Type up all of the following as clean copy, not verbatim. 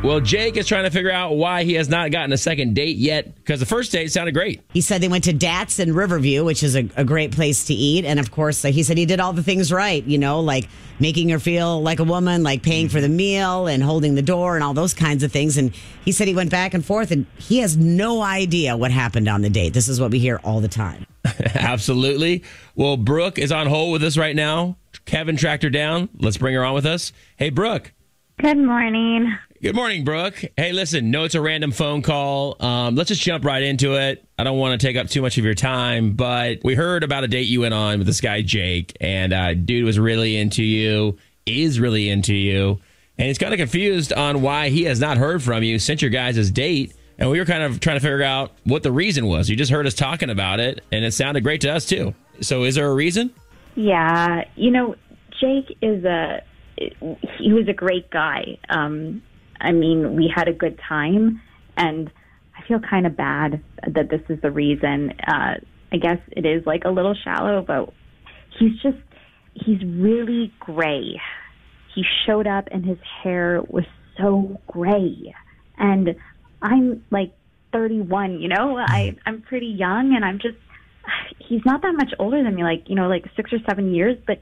Well, Jake is trying to figure out why he has not gotten a second date yet, because the first date sounded great. He said they went to Dats in Riverview, which is a great place to eat. And of course, he said he did all the things right, like making her feel like a woman, like paying for the meal and holding the door and all those kinds of things. And he said he went back and forth and he has no idea what happened on the date. This is what we hear all the time. Absolutely. Well, Brooke is on hold with us right now. Kevin tracked her down. Let's bring her on with us. Hey, Brooke. Good morning. Good morning, Brooke. Hey, listen, no, it's a random phone call. Let's just jump right into it. I don't want to take up too much of your time, but we heard about a date you went on with this guy, Jake, and dude was really into you, is really into you, and he's kind of confused on why he has not heard from you since your guys' date, and we were kind of trying to figure out what the reason was. You just heard us talking about it, and it sounded great to us, too. So is there a reason? Yeah, Jake he was a great guy. We had a good time, and I feel kind of bad that this is the reason. I guess it is like a little shallow, but he's really gray. He showed up and his hair was so gray. And I'm like 31, I'm pretty young, and he's not that much older than me, like 6 or 7 years, but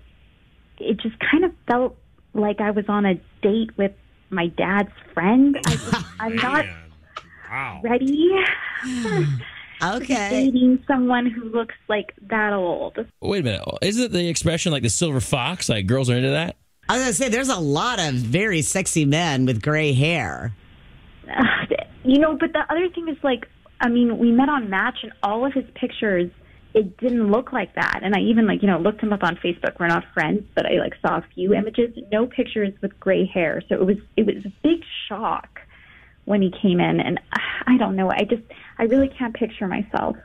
it just kind of felt like I was on a date with my dad's friend. I'm not ready Okay. to dating someone who looks like that old. Wait a minute. Isn't the expression like the silver fox? Like girls are into that? I was going to say, there's a lot of very sexy men with gray hair. But the other thing is we met on Match, and all of his pictures, it didn't look like that. And I even looked him up on Facebook. We're not friends, but I saw a few images, no pictures with gray hair. So it was a big shock when he came in. And I don't know. I really can't picture myself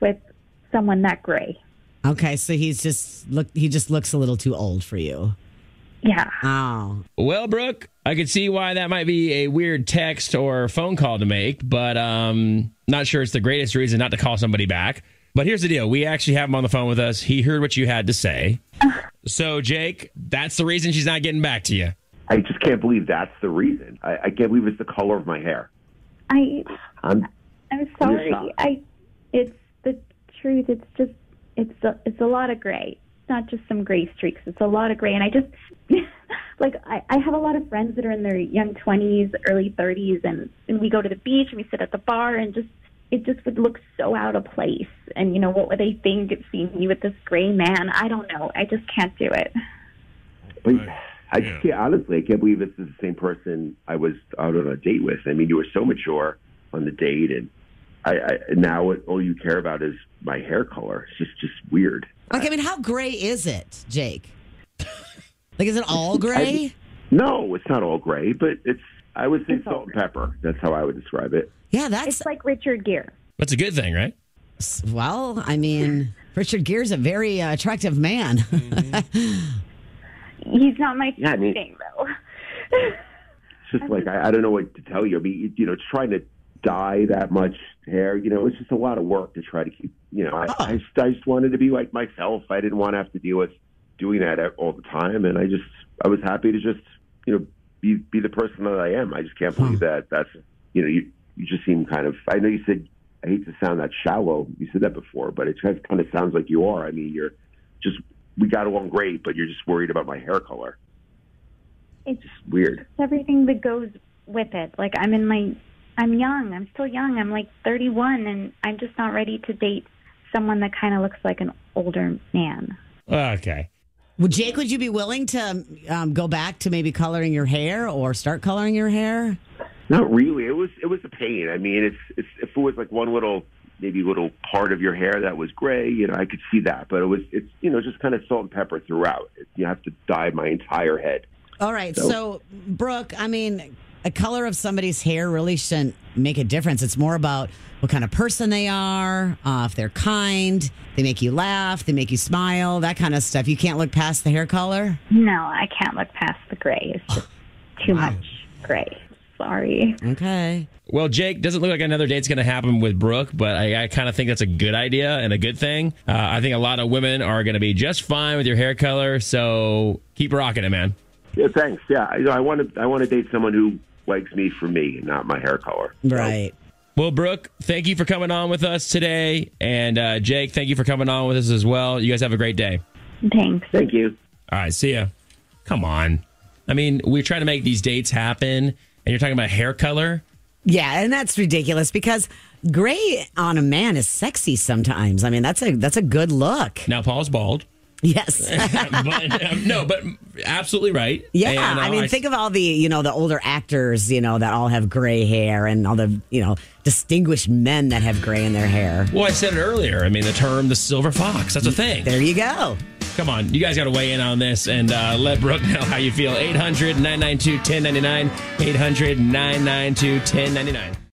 with someone that gray. Okay. So he just looks a little too old for you. Yeah. Oh. Well, Brooke, I could see why that might be a weird text or phone call to make, but not sure it's the greatest reason not to call somebody back. But here's the deal. We actually have him on the phone with us. He heard what you had to say. So, Jake, that's the reason she's not getting back to you. I just can't believe that's the reason. I can't believe it's the color of my hair. I'm sorry. It's the truth. It's a lot of gray. It's not just some gray streaks. It's a lot of gray. And I just, I have a lot of friends that are in their young 20s, early 30s, and we go to the beach and we sit at the bar and it just would look so out of place. And, what would they think of seeing you with this gray man? I don't know. I just can't do it. But I just can't, honestly, I can't believe this is the same person I was out on a date with. I mean, you were so mature on the date, and now all you care about is my hair color. It's just weird. Okay, how gray is it, Jake? Is it all gray? No, it's not all gray, but I would say salt and pepper. That's how I would describe it. Yeah, it's like Richard Gere. That's a good thing, right? Well, Richard Gere's a very attractive man. Mm-hmm. He's not my thing, though. It's just I don't know what to tell you. I mean, trying to dye that much hair, it's just a lot of work to try to keep, I just wanted to be like myself. I didn't want to have to deal with doing that all the time. And I was happy to just, be the person that I am. I just can't believe that's, you just seem kind of, I know you said, I hate to sound that shallow. You said that before, but it just kind of sounds like you are. I mean, we got along great, but you're just worried about my hair color. It's just weird. It's everything that goes with it. I'm young. I'm still young. I'm 31, and I'm just not ready to date someone that kind of looks like an older man. Okay. Well, Jake, would you be willing to go back to maybe coloring your hair or start coloring your hair? Not really. It was a pain. I mean, it's if it was one little part of your hair that was gray, I could see that. But it's just kind of salt and pepper throughout. You have to dye my entire head. All right. So Brooke, a color of somebody's hair really shouldn't make a difference. It's more about what kind of person they are, if they're kind, they make you laugh, they make you smile, that kind of stuff. You can't look past the hair color? No, I can't look past the gray. It's just too much gray. Sorry. Okay. Well, Jake, doesn't look like another date's going to happen with Brooke, but I kind of think that's a good idea and a good thing. I think a lot of women are going to be just fine with your hair color, so keep rocking it, man. Yeah, thanks. Yeah, I want to date someone who likes me for me and not my hair color. Right. Well, Brooke, thank you for coming on with us today. And Jake, thank you for coming on with us as well. You guys have a great day. Thanks. Thank you. All right, see ya. Come on. I mean, we're trying to make these dates happen, and you're talking about hair color? Yeah, and that's ridiculous because gray on a man is sexy sometimes. I mean, that's a good look. Now, Paul's bald. Yes. but absolutely right. Yeah, And, I mean, think of all the, the older actors, that all have gray hair and all the, distinguished men that have gray in their hair. Well, I said it earlier. I mean, the term the silver fox, that's a thing. There you go. Come on, you guys got to weigh in on this and let Brooke know how you feel. 800-992-1099, 800-992-1099.